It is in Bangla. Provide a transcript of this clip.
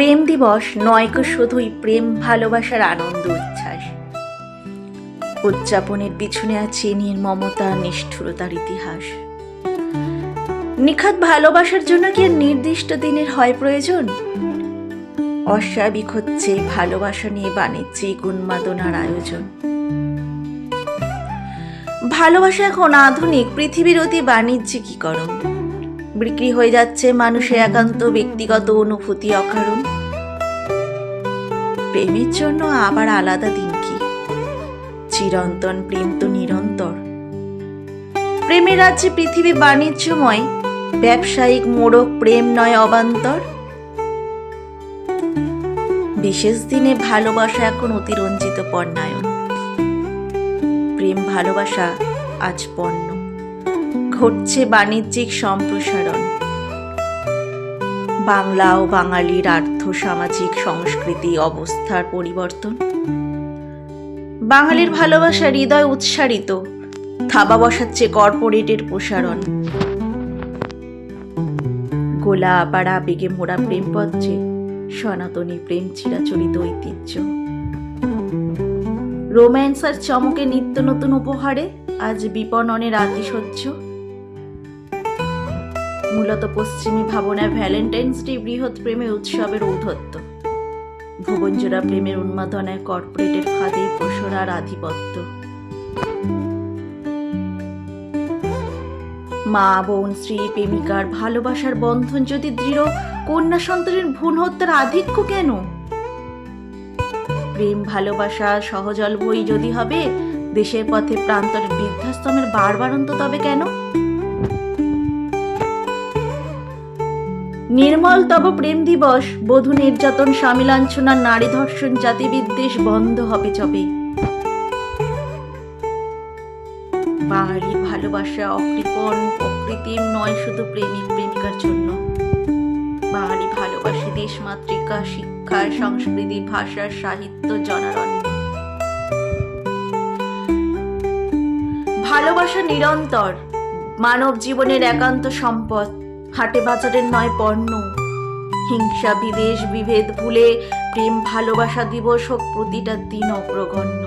প্রেম দিবস নয়কো শুধুই প্রেম ভালোবাসার আনন্দ উচ্ছ্বাস। উদযাপনের পিছনে আছে নির্মমতা নিষ্ঠুরতার ইতিহাস। নিখাত ভালোবাসার জন্য কি আর নির্দিষ্ট দিনের হয় প্রয়োজন? অস্বাভাবিক হচ্ছে ভালোবাসা নিয়ে বাণিজ্যিক উন্মাদনার আয়োজন। ভালোবাসা এখন আধুনিক পৃথিবীর অতি বাণিজ্যিকীকরণ। বিক্রি হয়ে যাচ্ছে মানুষের একান্ত ব্যক্তিগত অনুভূতি অকারণ। প্রেমের জন্য আবার আলাদা দিন কি? চিরন্তন প্রেম তো নিরন্তর। প্রেমের রাজ্যে পৃথিবী বাণিজ্যময়, ব্যবসায়িক মোড়ক প্রেম নয় অবান্তর। বিশেষ দিনে ভালোবাসা এখন অতিরঞ্জিত পণ্যায়ন। প্রেম ভালোবাসা আজ পণ্য, ঘটছে বাণিজ্যিক সম্প্রসারণ। বাংলা ও বাঙালির আর্থ সামাজিক সংস্কৃতি অবস্থার পরিবর্তন। বাঙালির ভালোবাসা হৃদয় উৎসারিত, থাবা বসাচ্ছে কর্পোরেটের প্রসারণ। গোলাপ আর আবেগে মোড়া প্রেম পত্রে সনাতনী প্রেম চিরাচরিত ঐতিহ্য। রোম্যান্স আর চমকে নিত্য নতুন উপহারে আজ বিপণনের আতিশয্য। মূলত পশ্চিমী ভাবনায় ভ্যালেন্টাইন্স ডে বৃহৎ প্রেমের উৎসবের ঔদ্ধত্য। ভুবনজোড়া প্রেমের উন্মাদনায় কর্পোরেটের ফাঁদে প্রসরার আধিপত্য। মা বোন স্ত্রী প্রেমিকার ভালোবাসার বন্ধন যদি দৃঢ়, কন্যা সন্তানের ভ্রূণ হত্যার আধিক্য কেন? প্রেম ভালোবাসা সহজল বই যদি হবে, দেশের পথে প্রান্তরের বৃদ্ধাশ্রমের বারবারন্ত তবে কেন? নির্মল তব প্রেম দিবস, বধূ নির্যাতন স্বামী লাঞ্ছনা নারী ধর্ষণ জাতি বিদ্বেষ বন্ধ হবে যবে। বাঙালির ভালোবাসা অকৃপণ অকৃত্রিম নয় শুধু প্রেমিক প্রেমিকার জন্য। বাঙালি ভালোবাসে দেশ মাতৃকা, শিক্ষা, সংস্কৃতি, ভাষা, সাহিত্য, জনারণ্য। ভালোবাসা নিরন্তর, মানব জীবনের একান্ত সম্পদ, হাটে বাজারের নয় পণ্য। হিংসা বিদ্বেষ বিভেদ ভুলে প্রেম ভালোবাসা দিবস হোক প্রতিটা দিন অগ্রগণ্য।